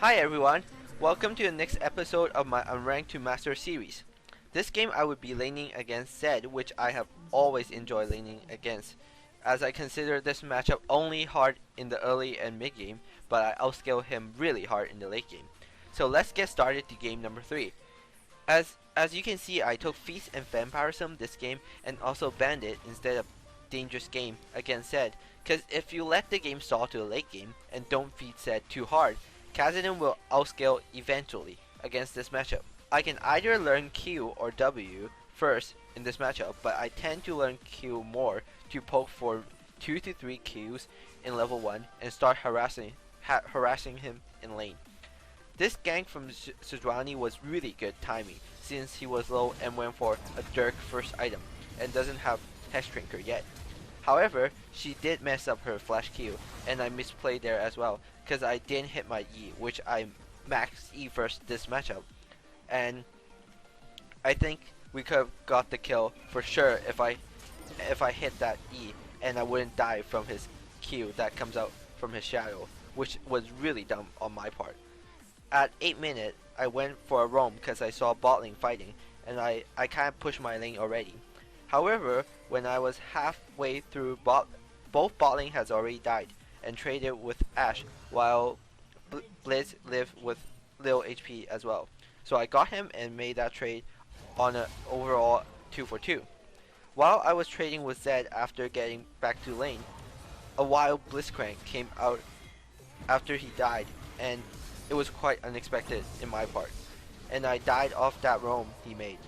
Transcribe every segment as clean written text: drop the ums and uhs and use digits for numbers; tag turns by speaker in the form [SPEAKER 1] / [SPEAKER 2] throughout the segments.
[SPEAKER 1] Hi everyone, welcome to the next episode of my Unranked to Master series. This game I would be laning against Zed, which I have always enjoyed laning against, as I consider this matchup only hard in the early and mid game, but I outscale him really hard in the late game. So let's get started to game number 3. As you can see, I took Feast and Vampirism this game and also Bandit instead of Dangerous Game against Zed, cause if you let the game stall to the late game and don't feed Zed too hard, Kassadin will outscale eventually against this matchup. I can either learn Q or W first in this matchup, but I tend to learn Q more to poke for 2 to 3 Qs in level 1 and start harassing him in lane. This gank from Sejuani was really good timing since he was low and went for a Dirk first item and doesn't have Hex Drinker yet. However, she did mess up her flash Q and I misplayed there as well because I didn't hit my E, which I maxed E first this matchup, and I think we could have got the kill for sure if I hit that E and I wouldn't die from his Q that comes out from his shadow, which was really dumb on my part. At 8 minutes, I went for a roam because I saw bot lane fighting and I kind of pushed my lane already. However, when I was halfway through both bot lane has already died and traded with Ashe, while Blitz lived with little HP as well. So I got him and made that trade on an overall 2 for 2. While I was trading with Zed after getting back to lane, a wild Blitzcrank came out after he died, and it was quite unexpected in my part, and I died off that roam he made.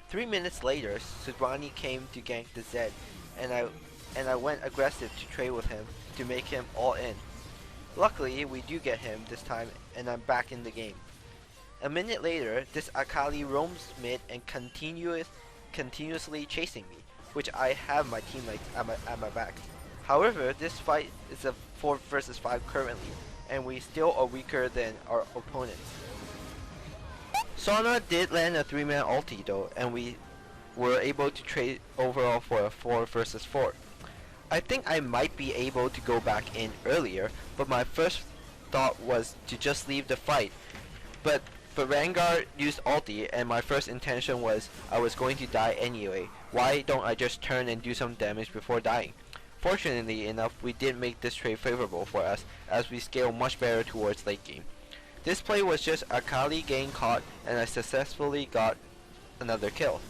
[SPEAKER 1] 3 minutes later, Sejuani came to gank the Zed, and I went aggressive to trade with him to make him all in. Luckily, we do get him this time, and I'm back in the game. A minute later, this Akali roams mid and continuously chasing me, which I have my teammates at my back. However, this fight is a 4 versus 5 currently, and we still are weaker than our opponents. Sona did land a 3-man ulti though, and we were able to trade overall for a 4 versus 4. I think I might be able to go back in earlier, but my first thought was to just leave the fight. But Vanguard used ulti, and my first intention was I was going to die anyway. Why don't I just turn and do some damage before dying? Fortunately enough, we did make this trade favorable for us as we scale much better towards late game. This play was just Akali getting caught, and I successfully got another kill.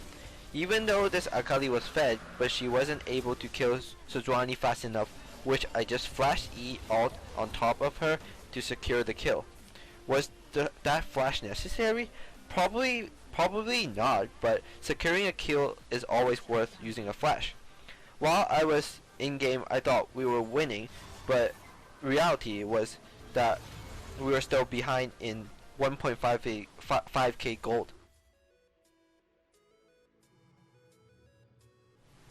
[SPEAKER 1] Even though this Akali was fed, but she wasn't able to kill Sejuani fast enough, which I just flashed E ult on top of her to secure the kill. Was that flash necessary? Probably not, but securing a kill is always worth using a flash. While I was in game, I thought we were winning, but reality was that we were still behind in 1.5k gold.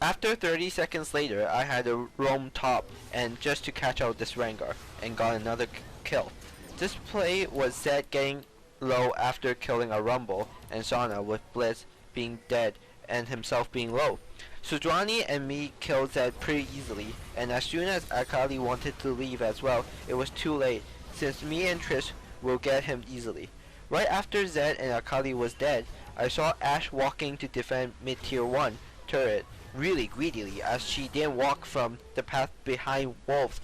[SPEAKER 1] After 30 seconds later, I had a roam top and just to catch out this Rengar and got another kill. This play was Zed getting low after killing a Rumble and Sona with Blitz being dead and himself being low. Sejuani and me killed Zed pretty easily, and as soon as Akali wanted to leave as well, it was too late since me and Trish will get him easily. Right after Zed and Akali was dead, I saw Ashe walking to defend mid tier 1 turret really greedily as she didn't walk from the path behind wolves,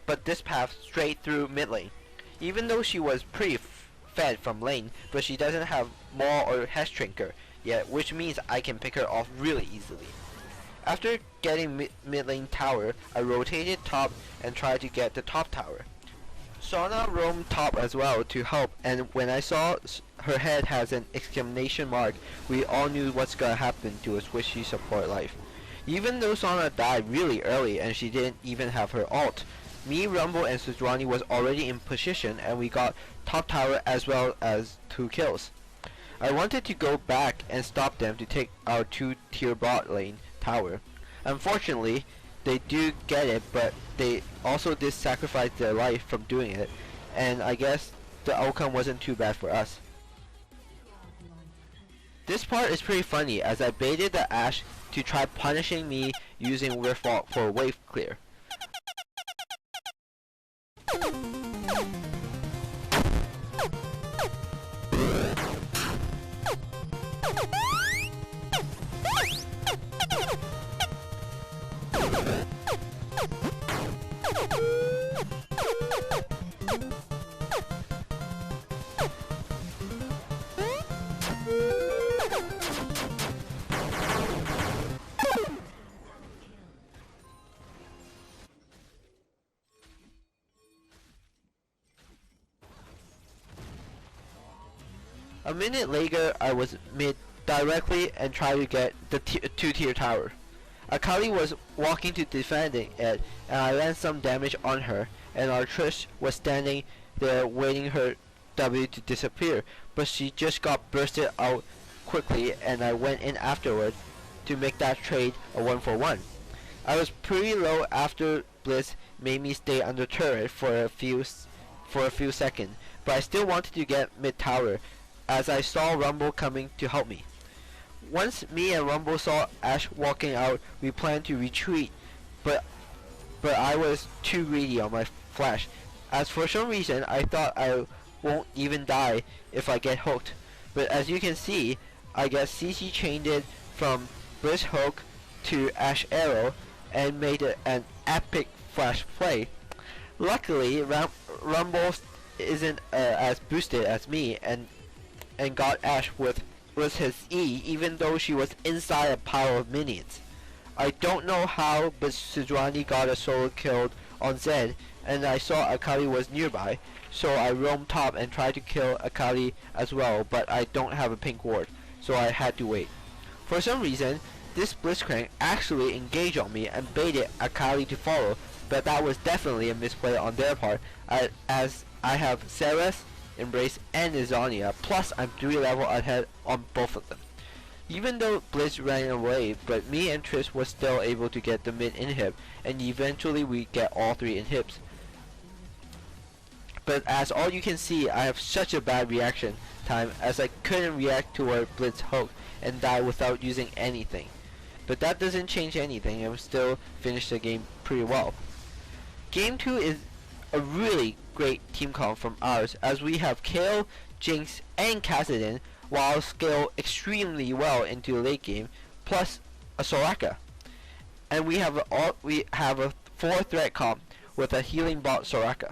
[SPEAKER 1] but this path straight through mid lane. Even though she was pretty fed from lane, but she doesn't have Maul or Hex Drinker yet, which means I can pick her off really easily. After getting mid lane tower, I rotated top and tried to get the top tower. Sona roamed top as well to help, and when I saw her head has an exclamation mark, we all knew what's gonna happen to a squishy support life. Even though Sona died really early and she didn't even have her ult, me, Rumble, and Sejuani was already in position and we got top tower as well as 2 kills. I wanted to go back and stop them to take our 2-tier bot lane tower. Unfortunately, they do get it, but they also did sacrifice their life from doing it, and I guess the outcome wasn't too bad for us. This part is pretty funny as I baited the Ashe to try punishing me using Riftwalk for wave clear. A minute later, I was mid directly and tried to get the 2-tier tower. Akali was walking to defending it, and I ran some damage on her, and our Trish was standing there waiting her W to disappear, but she just got bursted out quickly, and I went in afterward to make that trade a 1-for-1. I was pretty low after Blitz made me stay under turret for a few seconds, but I still wanted to get mid tower as I saw Rumble coming to help me. Once me and Rumble saw Ashe walking out, we planned to retreat, but I was too greedy on my flash, as for some reason I thought I won't even die if I get hooked. But as you can see, I guess CC chained it from Blitz hook to Ashe arrow and made it an epic flash play. Luckily, Rumble isn't as boosted as me and got Ashe with his E, even though she was inside a pile of minions. I don't know how, but Sejuani got a solo kill on Zed, and I saw Akali was nearby, so I roamed top and tried to kill Akali as well, but I don't have a pink ward, so I had to wait. For some reason, this Blitzcrank actually engaged on me and baited Akali to follow, but that was definitely a misplay on their part, as I have Ceres, Embrace, and Izania, plus I'm 3 level ahead on both of them. Even though Blitz ran away, but me and Trish was still able to get the mid inhib, and eventually we get all 3 inhibs. But as all you can see, I have such a bad reaction time as I couldn't react to our Blitz hook and die without using anything. But that doesn't change anything, and we still finished the game pretty well. Game 2 is a really great team comp from ours, as we have Kayle, Jinx, and Kassadin, while scale extremely well into late game, plus a Soraka. And we have a 4-threat comp with a healing bot Soraka.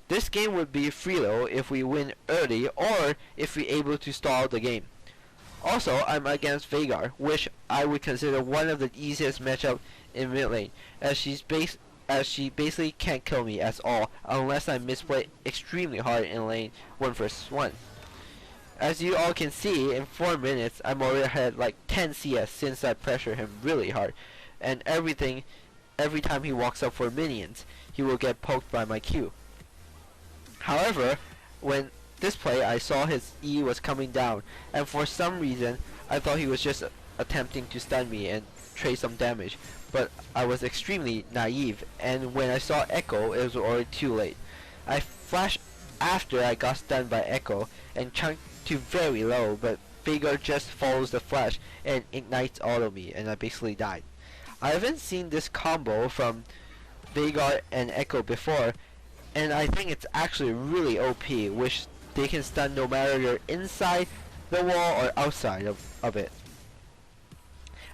[SPEAKER 1] This game would be Frelo if we win early or if we're able to stall the game. Also, I'm against Veigar, which I would consider one of the easiest matchup in mid lane, as she basically can't kill me at all unless I misplay extremely hard in lane 1 vs 1. As you all can see, in 4 minutes I'm already ahead like 10 CS since I pressure him really hard, and every time he walks up for minions, he will get poked by my Q. However, when this play I saw his E was coming down, and for some reason I thought he was just attempting to stun me and trade some damage, but I was extremely naive, and when I saw Echo, it was already too late. I flashed after I got stunned by Echo and chunked to very low, but Veigar just follows the flash and ignites auto me, and I basically died. I haven't seen this combo from Veigar and Echo before, and I think it's actually really OP, which they can stun no matter you're inside the wall or outside of it.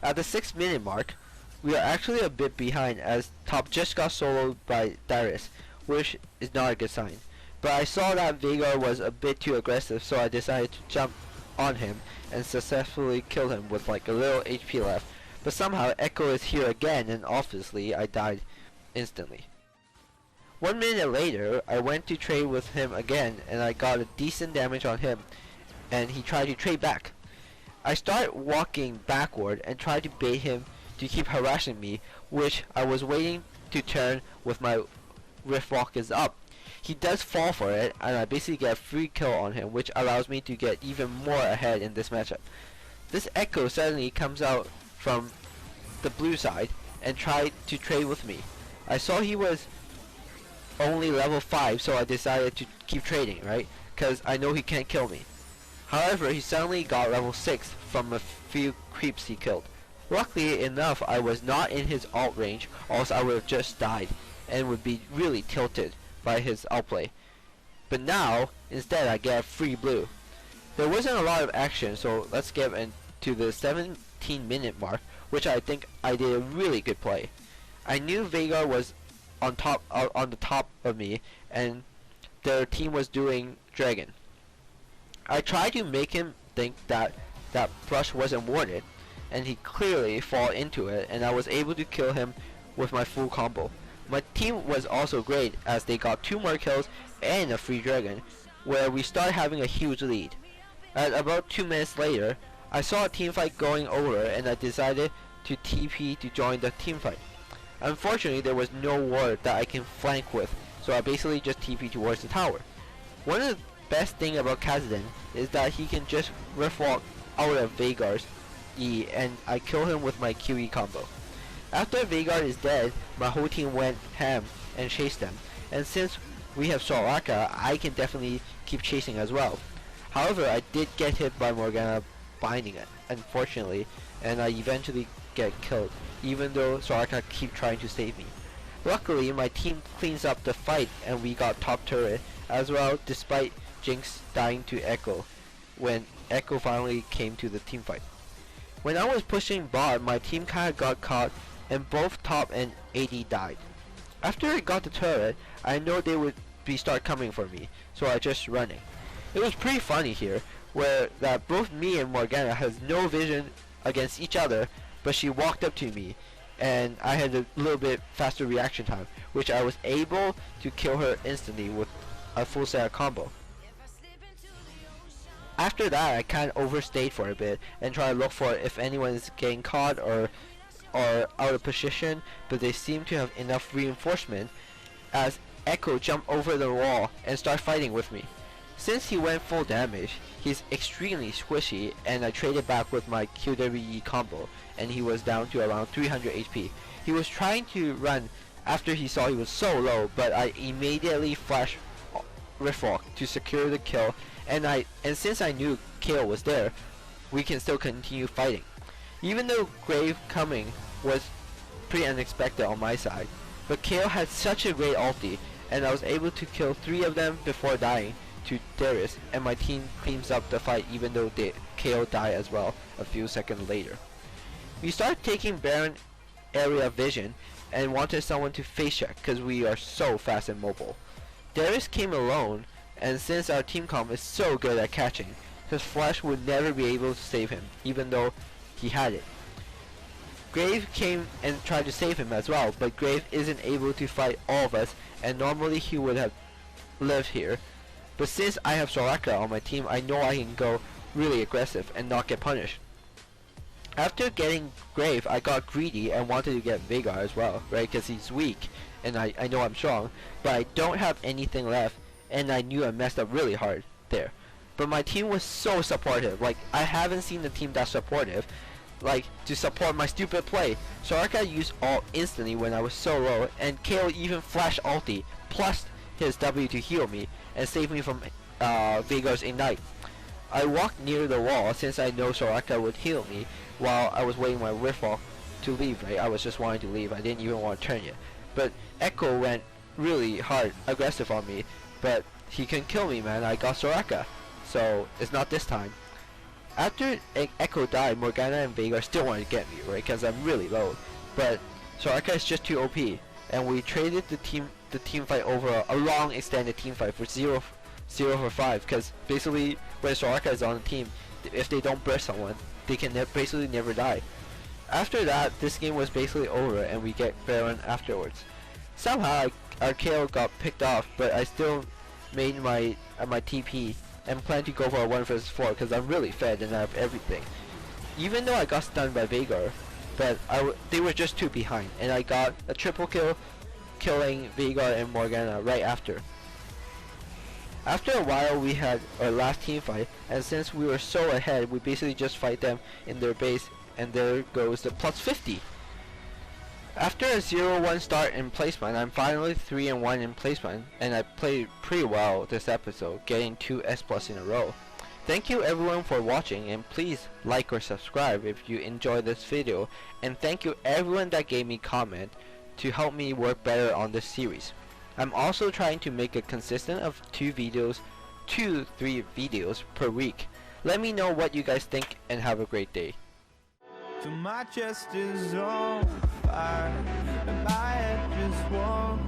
[SPEAKER 1] At the 6-minute mark, we are actually a bit behind as top just got soloed by Darius, which is not a good sign. But I saw that Veigar was a bit too aggressive, so I decided to jump on him and successfully kill him with like a little HP left. But somehow Echo is here again, and obviously I died instantly. 1 minute later, I went to trade with him again, and I got a decent damage on him, and he tried to trade back. I started walking backward and tried to bait him to keep harassing me, which I was waiting to turn with my Riftwalk is up. He does fall for it, and I basically get a free kill on him, which allows me to get even more ahead in this matchup. This Echo suddenly comes out from the blue side and tried to trade with me. I saw he was only level 5, so I decided to keep trading, right? Because I know he can't kill me. However, he suddenly got level 6 from a few creeps he killed. Luckily enough, I was not in his ult range, or else I would have just died and would be really tilted by his outplay. But now, instead I get a free blue. There wasn't a lot of action, so let's get into the 17-minute mark, which I think I did a really good play. I knew Veigar was on the top of me, and their team was doing Dragon. I tried to make him think that that brush wasn't warded, and he clearly fall into it, and I was able to kill him with my full combo. My team was also great as they got 2 more kills and a free dragon, where we started having a huge lead. At about 2 minutes later, I saw a teamfight going over and I decided to TP to join the teamfight. Unfortunately, there was no ward that I can flank with, so I basically just TP towards the tower. One of the best thing about Kassadin is that he can just Riftwalk out of Veigar's E and I kill him with my QE combo. After Veigar is dead, my whole team went ham and chased them, and since we have Soraka, I can definitely keep chasing as well. However, I did get hit by Morgana binding it, unfortunately, and I eventually get killed, even though Soraka keep trying to save me. Luckily, my team cleans up the fight and we got top turret as well, despite Jinx dying to Echo when Echo finally came to the team fight. When I was pushing bot, my team kinda got caught and both top and AD died. After I got the turret, I know they would start coming for me, so I just running. It was pretty funny here, where that both me and Morgana has no vision against each other, but she walked up to me, and I had a little bit faster reaction time, which I was able to kill her instantly with a full set combo. After that, I kind of overstayed for a bit and tried to look for if anyone is getting caught or out of position, but they seem to have enough reinforcement as Echo jumped over the wall and started fighting with me. Since he went full damage, he's extremely squishy, and I traded back with my QWE combo and he was down to around 300 HP. He was trying to run after he saw he was so low, but I immediately flashed Riftwalk to secure the kill, and since I knew KO was there, we can still continue fighting. Even though Grave coming was pretty unexpected on my side, but KO had such a great ulti, and I was able to kill 3 of them before dying to Darius, and my team cleans up the fight even though KO died as well a few seconds later. We started taking Baron area vision and wanted someone to face check because we are so fast and mobile. Darius came alone, and since our team comp is so good at catching, his flash would never be able to save him even though he had it. Grave came and tried to save him as well, but Grave isn't able to fight all of us, and normally he would have lived here. But since I have Soraka on my team, I know I can go really aggressive and not get punished. After getting Grave, I got greedy and wanted to get Veigar as well, right? Because he's weak, and I know I'm strong, but I don't have anything left, and I knew I messed up really hard there. But my team was so supportive. Like, I haven't seen the team that supportive, like, to support my stupid play. Soraka used ult instantly when I was so low, and KO even flashed ulti, plus his W to heal me, and save me from Veigar's Ignite. I walked near the wall since I know Soraka would heal me while I was waiting my Riftwalk to leave, right? I was just wanting to leave. I didn't even want to turn yet. But Echo went really hard, aggressive on me, but he can kill me, man. I got Soraka, so it's not this time. After Echo died, Morgana and Veigar still wanted to get me, right? Because I'm really low. But Soraka is just too OP, and we traded the team fight over a long extended team fight for 0 for 5. Because basically, when Soraka is on the team, if they don't burst someone, they can basically never die. After that, this game was basically over, and we get Baron afterwards. Somehow, our KO got picked off, but I still made my TP and plan to go for a 1 vs 4 because I'm really fed and I have everything. Even though I got stunned by Veigar, but they were just 2 behind, and I got a triple kill, killing Veigar and Morgana right after. After a while, we had our last team fight, and since we were so ahead, we basically just fight them in their base, and there goes the plus 50. After a 0-1 start in placement, I'm finally 3-1 in placement, and I played pretty well this episode, getting 2 S+ in a row. Thank you everyone for watching, and please like or subscribe if you enjoyed this video, and thank you everyone that gave me comment to help me work better on this series. I'm also trying to make a consistent of 2 to 3 videos per week. Let me know what you guys think, and have a great day.
[SPEAKER 2] So my chest is on fire, and my head just won't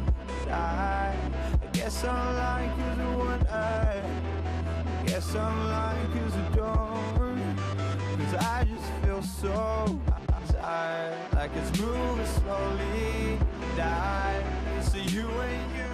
[SPEAKER 2] die. I guess I'm lying 'cause I want I guess I'm lying 'cause I don't, 'cause I just feel so tired, like it's moving slowly, die. So you ain't you